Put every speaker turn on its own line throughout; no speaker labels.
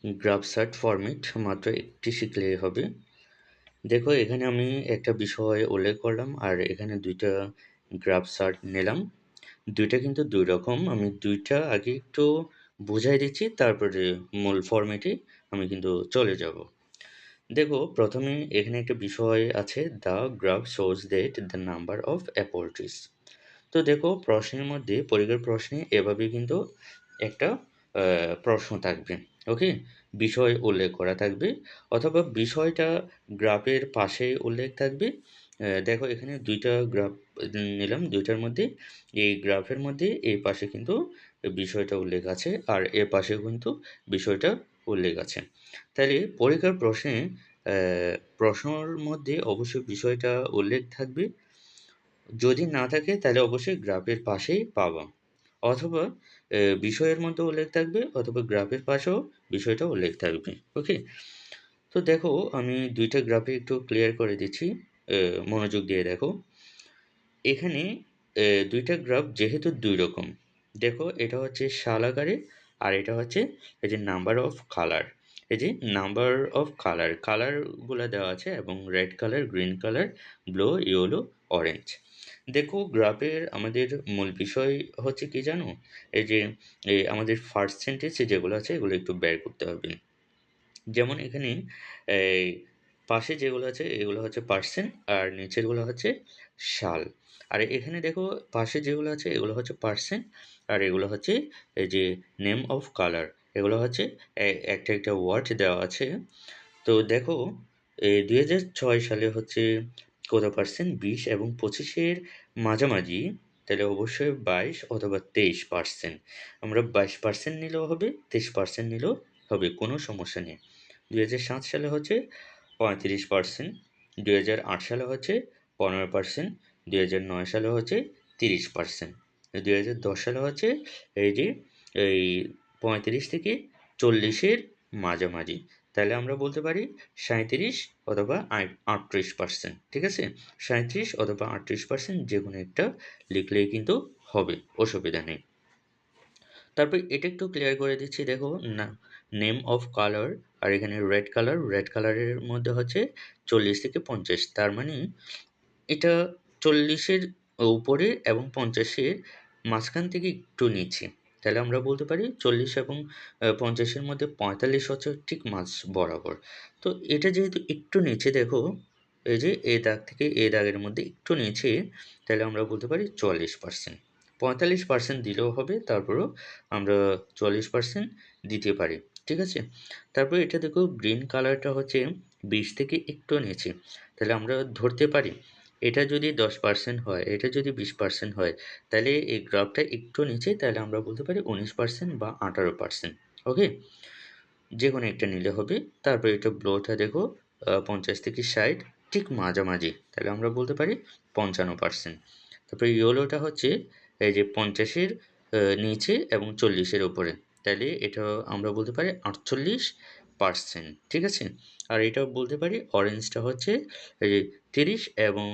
Graph shirt format মাত্র একটি শিখলেই হবে। দেখো এখানে আমি একটা বিষয় উল্লেখ করলাম আর এখানে দুইটা গ্রাফ সার্ট নিলাম। দুইটা কিন্তু দুই রকম। আমি দুইটা আগে একটু বুঝাই দিচ্ছি, তারপরে মূল ফরম্যাটে আমি কিন্তু চলে যাব। দেখো প্রথমে এখানে একটা বিষয় আছে, the graph shows that the number of apple trees. তো দেখো প্রশ্নের মধ্যে, পরীক্ষার প্রশ্নে এভাবে কিন্তু একটা প্রশ্ন থাকবে। ওকে, বিষয় উল্লেখ করা থাকবে অথবা বিষয়টা গ্রাফের পাশে উল্লেখ থাকবে। দেখো এখানে দুইটা গ্রাফ নিলাম, দুইটার মধ্যে এই গ্রাফের মধ্যে এই পাশে কিন্তু বিষয়টা উল্লেখ আছে আর এ পাশে কিন্তু বিষয়টা উল্লেখ আছে। তাহলে পরীক্ষার প্রশ্নে প্রশ্নর মধ্যে অবশ্যই বিষয়টা উল্লেখ থাকবে। যদি না থাকে তাহলে অবশ্যই গ্রাফের পাশেই পাবা, অথবা বিষয়ের মধ্যে উল্লেখ থাকবে অথবা গ্রাফের পাশেও বিষয়টা উল্লেখ থাকবে। ওকে, তো দেখো আমি দুইটা গ্রাফে একটু ক্লিয়ার করে দিচ্ছি, মনোযোগ দিয়ে দেখো। এখানে দুইটা গ্রাফ যেহেতু দুই রকম, দেখো এটা হচ্ছে সাল আকারে আর এটা হচ্ছে এই যে নাম্বার অফ কালার। এই যে নাম্বার অফ কালার, কালারগুলো দেওয়া আছে এবং red colour, green colour, blue, yellow, orange. দেখো গ্রাফের আমাদের মূল বিষয় হচ্ছে কি জানো, এই যে আমাদের পার্সেন্টেজ যেগুলো আছে এগুলো একটু বের করতে হবে। যেমন এখানে এই পাশে যেগুলো আছে এগুলো হচ্ছে পার্সেন্ট আর নিচেরগুলো হচ্ছে সাল। আর এখানে দেখো পাশে যেগুলো আছে এগুলো হচ্ছে পার্সেন্ট আর এগুলো হচ্ছে এই যে নেম অফ কালার। এগুলো হচ্ছে একটা একটা ওয়ার্ড দেওয়া আছে। তো দেখো ২০০৬ সালে হচ্ছে কত পার্সেন্ট, ২০ এবং ২৫-এর মাঝামাঝি, তাহলে অবশ্যই ২২ অথবা ২৩%। আমরা ২২% নিলেও হবে, ২৩% নিলেও হবে, কোনো সমস্যা নেই। ২০০৭ সালে হচ্ছে ৩৫%, ২০০৮ সালে হচ্ছে ১৫%, ২০০৯ সালে হচ্ছে ৩০%, ২০১০ সালে হচ্ছে এই যে এই ৩৫ থেকে ৪০-এর মাঝামাঝি। তাহলে আমরা বলতে পারি ৩৭ অথবা ৩৮%। ঠিক আছে? ৩৭ অথবা ৩৮% যেকোনো একটা লিখলেই কিন্তু হবে, অসুবিধা নেই। তারপর এটা একটু ক্লিয়ার করে দিচ্ছি, দেখো না, নেম অফ কালার আর এখানে রেড কালার, রেড কালারের মধ্যে হচ্ছে ৪০ থেকে ৫০, তার মানে এটা ৪০-এর উপরে এবং ৫০-এর মাঝখান থেকে একটু নিচে। তাহলে আমরা বলতে পারি ৪০ এবং ৫০-এর মধ্যে ৪৫ হচ্ছে ঠিক মাঝ বরাবর। তো এটা যেহেতু একটু নিচে, দেখো এই যে এ দাগ থেকে এ দাগের মধ্যে একটু নিচে, তাহলে আমরা বলতে পারি ৪০%। ৪৫% দিলেও হবে, তারপরেও আমরা ৪০% দিতে পারি। ঠিক আছে? তারপরে এটা দেখো গ্রিন কালারটা হচ্ছে ২০ থেকে একটু নিচে। তাহলে আমরা ধরতে পারি এটা যদি 10% হয়, এটা যদি 20% হয়, তাহলে এই গ্রাফটা একটু নিচে, তাহলে আমরা বলতে পারি 19% বা 18%। ওকে? যেকোনো একটা নিলে হবে। তারপরে এটা ব্লুটা দেখো ৫০ থেকে ৬০ ঠিক মাঝামাঝি। তাহলে আমরা বলতে পারি ৫৫%। তারপরে ইয়েলোটা হচ্ছে এই যে ৫০-এর নিচে এবং ৪০-এর উপরে। তাইলে এটা আমরা বলতে পারি ৪৮%। ঠিক আছে? আর এটাও বলতে পারি অরেঞ্জটা হচ্ছে এই যে ৩০ এবং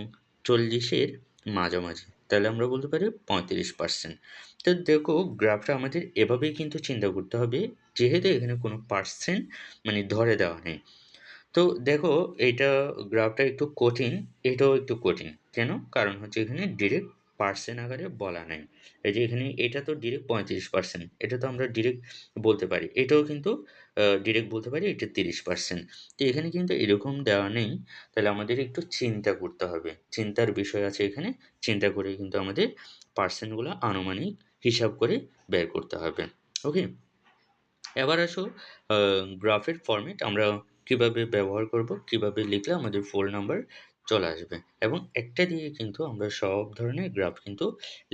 ৪০-এর মাঝামাঝি। তাহলে আমরা বলতে পারি ৩৫%। তো দেখো গ্রাফটা আমাদের এভাবেই কিন্তু চিন্তা করতে হবে, যেহেতু এখানে কোনো পার্সেন্ট মানে ধরে দেওয়া নেই। তো দেখো এইটা গ্রাফটা একটু কঠিন, এটাও একটু কঠিন। কেন? কারণ হচ্ছে এখানে ডিরেক্ট পার্সেন্ট আকারে বলা নাই। এই যে এখানে এটা তো ডিরেক্ট ৩৫%, এটা তো আমরা ডিরেক্ট বলতে পারি। এটাও কিন্তু ডিরেক্ট বলতে পারি এটা ৩০%। তো এখানে কিন্তু এরকম দেওয়া নেই। তাহলে আমাদের একটু চিন্তা করতে হবে। চিন্তার বিষয় আছে এখানে। চিন্তা করে কিন্তু আমাদের পার্সেন্টগুলো আনুমানিক হিসাব করে বের করতে হবে। ওকে? এবার আসো আ গ্রাফের ফরম্যাট আমরা কিভাবে ব্যবহার করব, কিভাবে লিখলে আমাদের ফুল নাম্বার চলে আসবে এবং একটা দিয়ে কিন্তু আমরা সব ধরনের গ্রাফ কিন্তু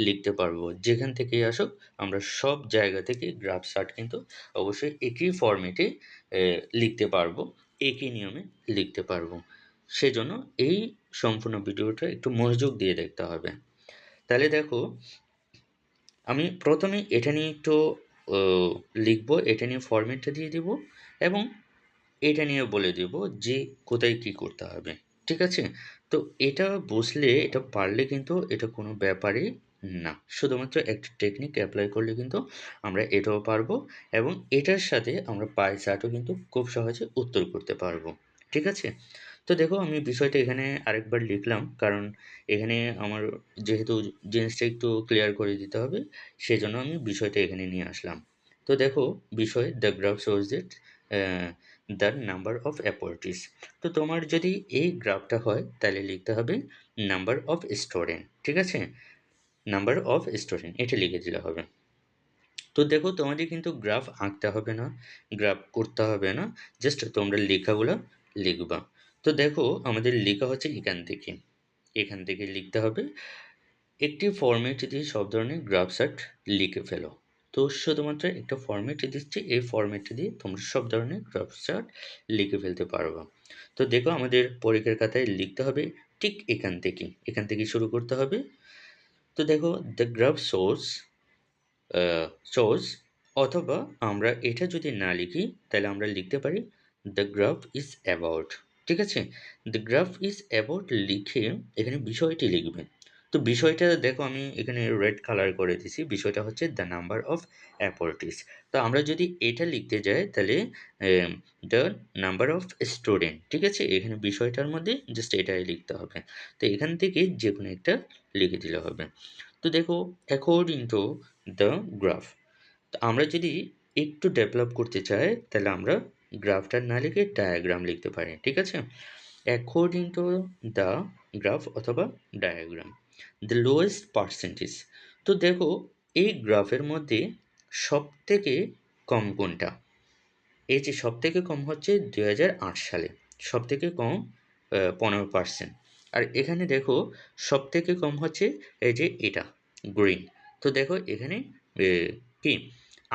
লিখতে পারবো। যেখান থেকেই আসুক আমরা সব জায়গা থেকে গ্রাফ চার্ট কিন্তু অবশ্যই একই ফরম্যাটে লিখতে পারবো, একই নিয়মে লিখতে পারবো। সেজন্য এই সম্পূর্ণ ভিডিওটা একটু মনোযোগ দিয়ে দেখতে হবে। তাহলে দেখো আমি প্রথমে এটা নিয়ে একটু ও লিখবো, এটা নিয়ে ফরম্যাটটা দিয়ে দিব এবং এটা নিয়ে বলে দিব যে কোথায় কী করতে হবে। ঠিক আছে? তো এটা বুঝলে, এটা পারলে কিন্তু এটা কোনো ব্যাপারই না, শুধুমাত্র একটা টেকনিক অ্যাপ্লাই করলে কিন্তু আমরা এটাও পারবো এবং এটার সাথে আমরা পাই চার্টও কিন্তু খুব সহজে উত্তর করতে পারবো। ঠিক আছে? তো দেখো আমি বিষয়টা এখানে আরেকবার লিখলাম কারণ এখানে আমার যেহেতু জিনিসটা একটু ক্লিয়ার করে দিতে হবে, সেজন্য আমি বিষয়টা এখানে নিয়ে আসলাম। তো দেখো বিষয় the graph shows that the number of অ্যাপরটিস। তো তোমার যদি এই গ্রাফটা হয় তাহলে লিখতে হবে নাম্বার অফ স্টুডেন্ট। ঠিক আছে? নাম্বার অফ স্টুডেন্ট এটা লিখে দিলে হবে। তো দেখো তোমাদের কিন্তু গ্রাফ আঁকতে হবে না, গ্রাফ করতে হবে না, জাস্ট তোমরা লেখাগুলো লিখবা। তো দেখো আমাদের লেখা হচ্ছে এখান থেকে লিখতে হবে। একটি ফরম্যাট দিয়ে সব ধরনের গ্রাফ চার্ট লিখে ফেলো। তো শুধুমাত্র একটা ফরম্যাট দিচ্ছি, এই ফরম্যাটটা দিয়ে তোমরা সব ধরনের গ্রাফ চার্ট লিখে ফেলতে পারবা। তো দেখো আমাদের পরীক্ষার খাতায় লিখতে হবে ঠিক এখান থেকে শুরু করতে হবে। তো দেখো দ্য গ্রাফ সোর্স, অথবা আমরা এটা যদি না লিখি তাহলে আমরা লিখতে পারি দ্য গ্রাফ ইজ অ্যাবাউট। ঠিক আছে? দ্য গ্রাফ ইজ অ্যাবাউট লিখে এখানে বিষয়টি লিখবে। তো বিষয়টা দেখো আমি এখানে রেড কালার করে দিছি, বিষয়টা হচ্ছে দ্য নাম্বার অফ অ্যাপলটিস। তো আমরা যদি এটা লিখতে যাই তাহলে দ্য নাম্বার অফ স্টুডেন্ট। ঠিক আছে? এখানে বিষয়টার মধ্যে জাস্ট এটাই লিখতে হবে। তো এখান থেকে যে কোনো একটা লিখে দিলে হবে। তো দেখো অ্যাকর্ডিং টু দ্য গ্রাফ, তো আমরা যদি একটু ডেভেলপ করতে চাই তাহলে আমরা গ্রাফটা না লিখে ডায়াগ্রাম লিখতে পারি। ঠিক আছে? অ্যাকর্ডিং টু দ্য গ্রাফ অথবা ডায়াগ্রাম, দ্য লোয়েস্ট পার্সেন্টেজ। তো দেখো এই গ্রাফের মধ্যে সব থেকে কম কোনটা? এই যে সব থেকে কম হচ্ছে 2008 সালে, সব থেকে কম 15%। আর এখানে দেখো সব থেকে কম হচ্ছে এই যে এটা গ্রিন। তো দেখো এখানে এ, কি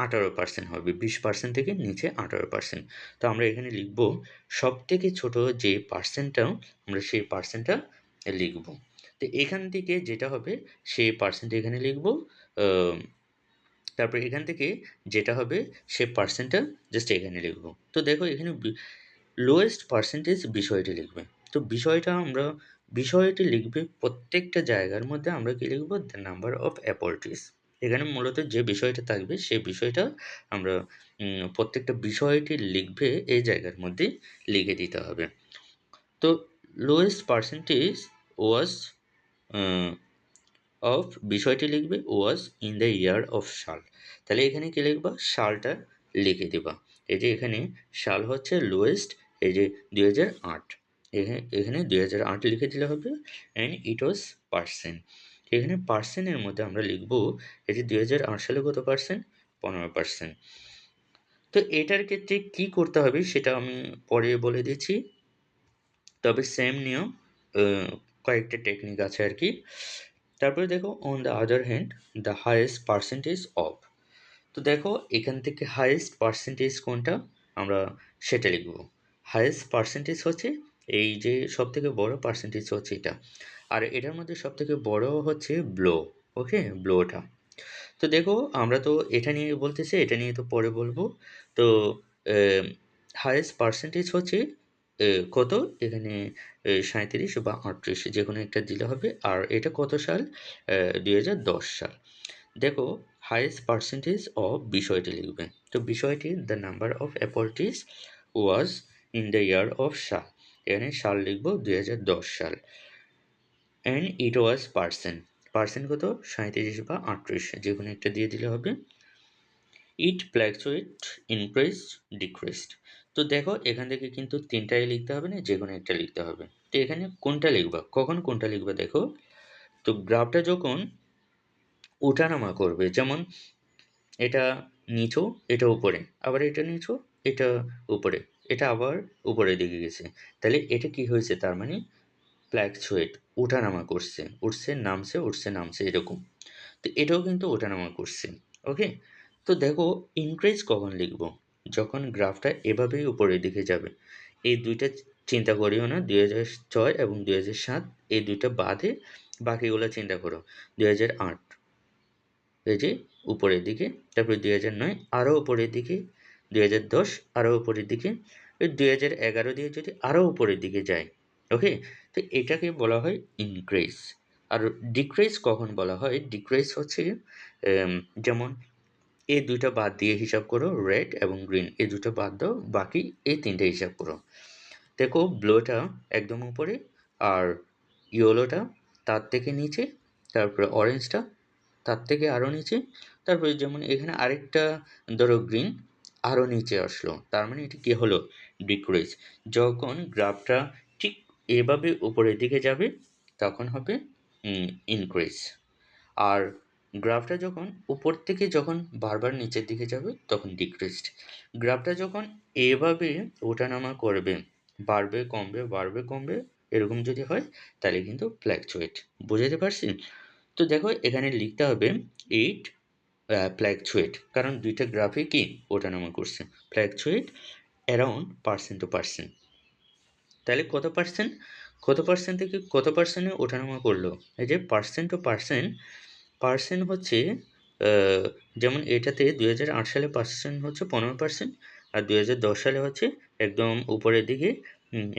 18% হবে, 20% থেকে নিচে 18%। তো আমরা এখানে লিখব সব থেকে ছোট যে পার্সেন্টটা, আমরা সেই পার্সেন্টটা লিখব। তো এখান থেকে যেটা হবে সেই পার্সেন্ট এখানে লিখব। তারপর এখান থেকে যেটা হবে সে পার্সেন্টটা জাস্ট এখানে লিখবো। তো দেখো এখানে লোয়েস্ট পার্সেন্টেজ বিষয়টি লিখবে। তো বিষয়টি লিখবে প্রত্যেকটা জায়গার মধ্যে আমরা কি লিখবো? The number of apple trees. এখানে মূলত যে বিষয়টা থাকবে সেই বিষয়টা আমরা প্রত্যেকটা বিষয়টি লিখবে এই জায়গার মধ্যে লিখে দিতে হবে। তো লোয়েস্ট পার্সেন্টেজ ওয়াজ অফ, বিষয়টি লিখবে ওয়াজ ইন দ্য ইয়ার অফ সাল। তাহলে এখানে কি লিখবা? সালটা লিখে দেবা। এই যে এখানে সাল হচ্ছে লোয়েস্ট, এই যে 2008, এখানে 2008 লিখে দিলে হবে। And it was percent. এখানে পার্সেন্টের মধ্যে আমরা লিখবো এই যে 2008 সালে কত পার্সেন্ট? 15%। তো এটার ক্ষেত্রে কি করতে হবে সেটা আমি পরে বলে দিচ্ছি, তবে সেম নিয়ম, আহ, কয়েকটা টেকনিক আছে আর কি। তারপরে দেখো on the other hand the highest percentage of. তো দেখো এখান থেকে হাইয়েস্ট পার্সেন্টেজ কোনটা আমরা সেটা লিখব। হাইয়েস্ট পার্সেন্টেজ হচ্ছে এই যে সব থেকে বড় পার্সেন্টেজ হচ্ছে এটা, আর এটার মধ্যে সব থেকে বড় হচ্ছে ব্লো। ওকে, ব্লোটা। তো দেখো আমরা তো এটা নিয়ে বলতেছি, এটা নিয়ে তো পরে বলবো। তো হাইয়েস্ট পার্সেন্টেজ হচ্ছে কত এখানে 37 বা 38 যে কোনো একটা দিলে হবে। আর এটা কত সাল? 2010 সাল। দেখো হাইয়েস্ট পার্সেন্টেজ অফ বিষয়টি লিখবে। তো বিষয়টি the number of apple trees was in the year of সাল, এখানে সাল লিখবো 2010 সাল। And it was percent, percent কত? 37 বা 38 যে কোনো একটা দিয়ে দিলে হবে। ইট ফ্ল্যাকচুয়েট, ইনক্রিজ, ডিক্রিজড। তো দেখো এখান থেকে কিন্তু তিনটাই লিখতে হবে না, যে কোনো একটা লিখতে হবে। তো এখানে কোনটা লিখবা, কখন কোনটা লিখবা দেখো। তো গ্রাফটা যখন ওঠানামা করবে, যেমন এটা নিচু, এটা উপরে, আবার এটা নিচু, এটা উপরে, এটা আবার উপরের দিকে গেছে, তাহলে এটা কি হয়েছে? তার মানে ফ্ল্যাকচুয়েট, ওঠানামা করছে, উঠছে নামছে, উঠছে নামছে এরকম। তো এটাও কিন্তু ওঠানামা করছে। ওকে। তো দেখো ইনক্রিজ কখন লিখব? যখন গ্রাফটা এভাবেই উপরের দিকে যাবে। এই দুইটা চিন্তা করিও না, 2006 এবং 2007 এই দুইটা বাদে বাকিগুলো চিন্তা করো। 2008 এই যে উপরের দিকে, তারপরে 2009 আরও উপরের দিকে, 2010 আরও উপরের দিকে, ওই 2011 দিয়ে যদি আরও উপরের দিকে যায়। ওকে। তো এটাকে বলা হয় ইনক্রিজ। আর ডিক্রিজ কখন বলা হয়? ডিক্রিজ হচ্ছে এম যেমন এই ২ টা বাদ দিয়ে হিসাব করো, রেড এবং গ্রিন এই ২ টা বাদ দাও, বাকি এই ৩ টা হিসাব করো। দেখো ব্লুটা একদম উপরে, আর ইয়েলোটা তার থেকে নিচে, তারপরে অরেঞ্জটা তার থেকে আরও নিচে, তারপরে যেমন এখানে আরেকটা ধরো গ্রিন আরও নিচে আসলো। তার মানে এটি কী হলো? ডিক্রিজ। যখন গ্রাফটা ঠিক এভাবে উপরের দিকে যাবে তখন হবে ইনক্রিজ। আর গ্রাফটা যখন উপর থেকে যখন বারবার নিচের দিকে যাবে তখন ডিক্রিজড। গ্রাফটা যখন এভাবে ওঠানামা করবে, বাড়বে কমবে বাড়বে কমবে, এরকম যদি হয় তাহলে কিন্তু ফ্ল্যাকচুয়েট। বুঝাতে পারছি? তো দেখো এখানে লিখতে হবে 8 ফ্ল্যাকচুয়েট, কারণ দুইটা গ্রাফে কি ওঠানামা করছে। Fluctuate around percent to percent. তাহলে কত পার্সেন্ট, কত পার্সেন্ট থেকে কত পার্সেন্টে ওঠানামা করলো? এই যে পার্সেন্ট টু পার্সেন্ট, পার্সেন্ট হচ্ছে যেমন এটাতে 2008 সালে পার্সেন্ট হচ্ছে 15%, আর 2010 সালে হচ্ছে একদম উপরের দিকে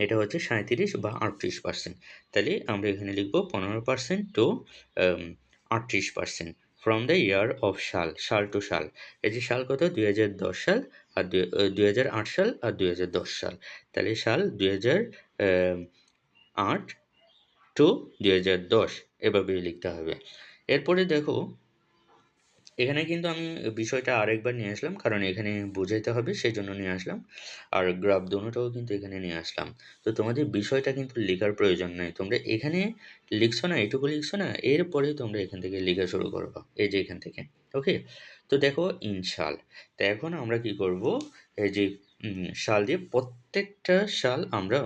এটা হচ্ছে 37 বা 38%। তাহলে আমরা এখানে লিখব 15% to 38% from the year of সাল, সাল টু সাল। এই যে সাল কত? 2010 সাল, আর 2008 সাল আর 2010 সাল। তাহলে সাল 2008 টু 2010 এভাবেই লিখতে হবে। এরপরে দেখো এখানে কিন্তু আমি বিষয়টা আরেকবার নিয়ে আসলাম, কারণ এখানে বোঝাইতে হবে সেই জন্য নিয়ে আসলাম। আর গ্রাফ দোনোটাও কিন্তু এখানে নিয়ে আসলাম। তো তোমাদের বিষয়টা কিন্তু লেখার প্রয়োজন নাই, তোমরা এখানে লিখছো না, এটুকু লিখছো না, এরপরেই তোমরা এখান থেকে লেখা শুরু করবা, এই যে এখান থেকে। ওকে, তো দেখো ইনশাল। তো এখন আমরা কি করব, এই যে সাল দিয়ে প্রত্যেকটা সাল আমরা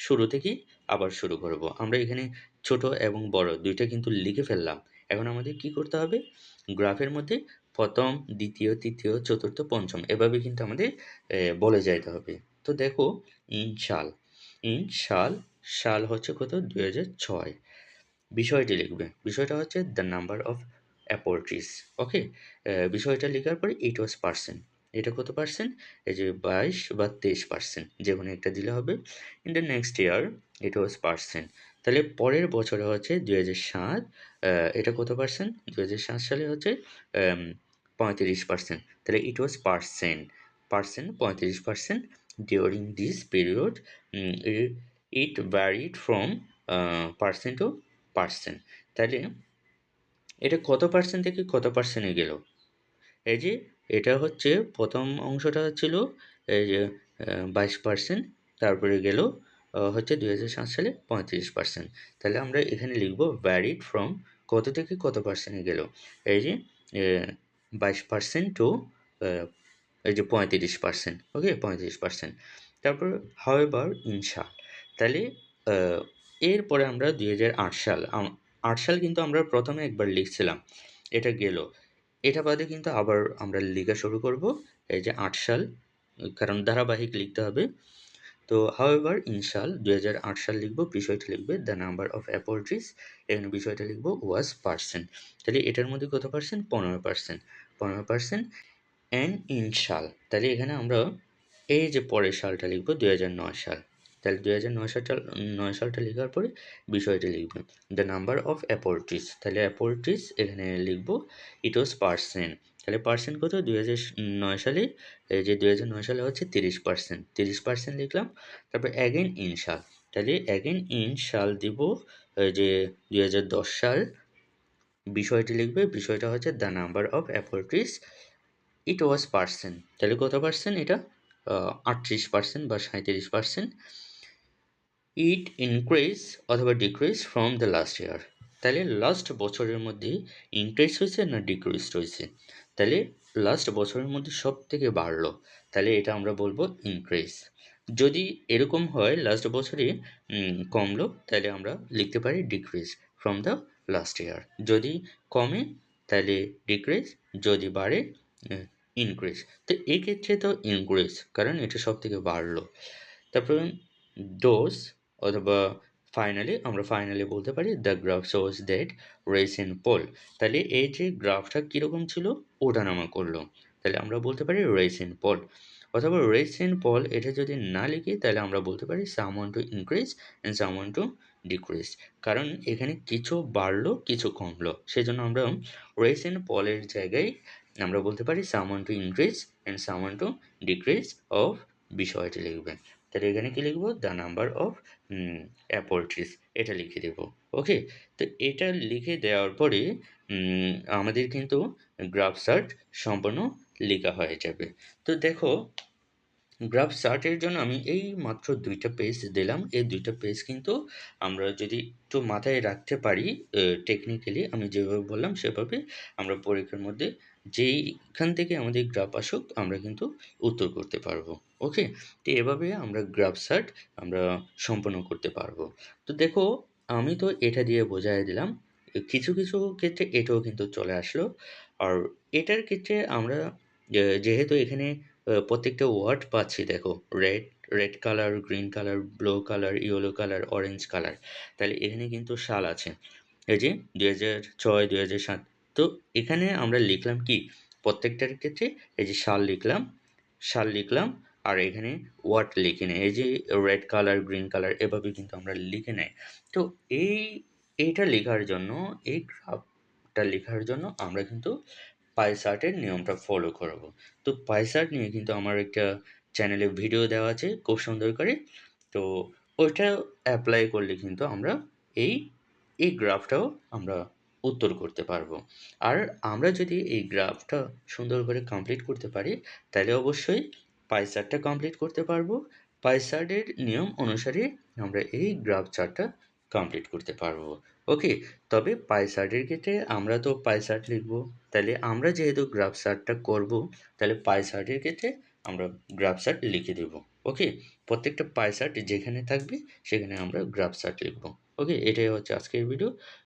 শুরু থেকেই আবার শুরু করব। আমরা এখানে ছোট এবং বড় দুইটা কিন্তু লিখে ফেললাম। এখন আমাদের কি করতে হবে? গ্রাফের মধ্যে প্রথম, দ্বিতীয়, তৃতীয়, চতুর্থ, পঞ্চম এভাবে কিন্তু আমাদের বলে যাইতে হবে। তো দেখো ইনশাল, ইনশাল, সাল হচ্ছে কত? 2006। বিষয়টি লিখবে, বিষয়টা হচ্ছে the number of apple trees. Okay, বিষয়টা লেখার পরে ইট ওয়াজ পার্সেন্ট, এটা কত পার্সেন্ট? এই যে 22 বা 23%, যে কোনো একটা দিলে হবে। In the next year it was percent, তাহলে পরের বছরে হচ্ছে 2007, এটা কত পার্সেন্ট? 2007 সালে হচ্ছে 35%, তাহলে it was percent, percent 35%। During this period it varied from percent to percent. তাহলে এটা কত পার্সেন্ট থেকে কত পার্সেন্টে গেল? এই যে এটা হচ্ছে প্রথম অংশটা ছিল এই যে 22%, তারপরে গেল হচ্ছে 2007 সালে 35%। তাহলে আমরা এখানে লিখব ভ্যারিড ফ্রম কত থেকে কত পার্সেন্টে গেল? এই যে 22% টু এই যে 35%। ওকে, 35%। তারপর হাউএভার ইনশাল, তাহলে এরপরে আমরা 2008 সাল, 8 সাল কিন্তু আমরা প্রথমে একবার লিখছিলাম, এটা গেল। এটা বাদে কিন্তু আবার আমরা লেখা শুরু করব এই যে 8 সাল, কারণ ধারাবাহিক লিখতে হবে। তো হাউএভার ইনশাল 2008 সাল লিখব, বিষয়টা লিখবে the number of apple trees, এখানে বিষয়টা লিখব ওয়াজ পার্সেন্ট। তাহলে এটার মধ্যে কত পার্সেন্ট? 15%, 15%। অ্যান্ড ইনশাল, তাহলে এখানে আমরা এই যে পরের সালটা লিখব 2009 সাল। তাহলে 2009 সালটা 9 সালটা লেখার পরে বিষয়টা লিখব the number of apple trees, তাহলে অ্যাপল ট্রিজ এখানে লিখব ইট ওয়াজ পার্সেন্ট। তাহলে পার্সেন্ট কত? 2009 সালে, এই যে 2009 সালে হচ্ছে 30%, 30% লিখলাম। তারপর অ্যাগেন ইনশাল, তাহলে অ্যাগেন ইনশাল দিব এই যে 2010 সাল, বিষয়টি লিখবে, বিষয়টা হচ্ছে the number of apple trees it was percent, তাহলে কত পার্সেন্ট এটা? 38% বা 37%। ইট ইনক্রিজ অথবা decrease from the last year, তাহলে লাস্ট বছরের মধ্যে ইনক্রিজ হয়েছে না ডিক্রিজ হয়েছে? তাহলে লাস্ট বছরের মধ্যে সব থেকে বাড়লো, তাহলে এটা আমরা বলবো ইনক্রিজ। যদি এরকম হয় লাস্ট বছরে কমলো, তাহলে আমরা লিখতে পারি decrease from the last year. যদি কমে তাহলে ডিক্রিজ, যদি বাড়ে ইনক্রিজ। তো এক্ষেত্রে তো ইনক্রিজ, কারণ এটা সব থেকে বাড়লো। তারপর ডোজ অথবা ফাইনালি, আমরা ফাইনালি বলতে পারি the graph shows that race in poll, তাহলে এই যে গ্রাফটা কীরকম ছিল? ওঠানামা করলো, তাহলে আমরা বলতে পারি রেস ইন পল। অথবা রেস ইন পল এটা যদি না লিখি তাহলে আমরা বলতে পারি someone to increase and someone to decrease. কারণ এখানে কিছু বাড়লো, কিছু কমলো। সেজন্য আমরা রেজ অ্যান্ড ফলের জায়গায় আমরা বলতে পারি someone to increase and someone to decrease of বিষয়টি লিখবেন। তাহলে এখানে কি লিখব? The number of apple trees এটা লিখে দেব। ওকে? তো এটা লিখে দেওয়ার পরে আমাদের কিন্তু গ্রাফ চার্ট সম্পূর্ণ লেখা হয়ে যাবে। তো দেখো গ্রাফ চার্টের জন্য আমি এই মাত্র ২ টা পেজ দিলাম। এই ২ টা পেজ কিন্তু আমরা যদি একটু মাথায় রাখতে পারি টেকনিক্যালি আমি যেভাবে বললাম সেভাবে আমরা পরীক্ষার মধ্যে যেইখান থেকে আমাদের গ্রাফ আসুক আমরা কিন্তু উত্তর করতে পারবো। ওকে? তো এভাবে আমরা গ্রাফ চার্ট আমরা সম্পন্ন করতে পারবো। তো দেখো আমি তো এটা দিয়ে বোঝায় দিলাম। কিছু, কিছু ক্ষেত্রে এটাও কিন্তু চলে আসলো। আর এটার ক্ষেত্রে আমরা যেহেতু এখানে প্রত্যেকটা ওয়ার্ড পাচ্ছি দেখো red colour, green colour, blue colour, yellow colour, orange colour. তাহলে এখানে কিন্তু সাল আছে। এই যে ২০০৬, ২০০৭। তো এখানে আমরা লিখলাম কি? প্রত্যেকটার ক্ষেত্রে এই যে সাল লিখলাম আর এখানে ওয়ার্ড লিখে নেই। এই যে রেড কালার, গ্রিন কালার এভাবে কিন্তু আমরা লিখে নেই। তো এইটা লেখার জন্য এই গ্রাফটা লেখার জন্য আমরা কিন্তু পাই চার্টের নিয়মটা ফলো করব। তো পাই চার্ট নিয়ে কিন্তু আমার একটা চ্যানেলে ভিডিও দেওয়া আছে খুব সুন্দর করে। তো ওইটা অ্যাপ্লাই করলে কিন্তু আমরা এই এই গ্রাফটাও আমরা উত্তর করতে পারবো। আর আমরা যদি এই গ্রাফটা সুন্দর করে কমপ্লিট করতে পারি তাহলে অবশ্যই পাই চার্টটা কমপ্লিট করতে পারবো। পাই চার্টের নিয়ম অনুসারে আমরা এই গ্রাফ চার্টটা কমপ্লিট করতে পারবো। ওকে? তবে পাই চার্টের ক্ষেত্রে আমরা তো পাই চার্ট লিখবো। তাহলে আমরা যেহেতু গ্রাফ চার্টটা করবো তাহলে পাই চার্টের ক্ষেত্রে আমরা গ্রাফ চার্ট লিখে দেবো। ওকে? প্রত্যেকটা পাই চার্ট যেখানে থাকবে সেখানে আমরা গ্রাফ চার্ট লিখবো। ওকে? এটাই হচ্ছে আজকের ভিডিও।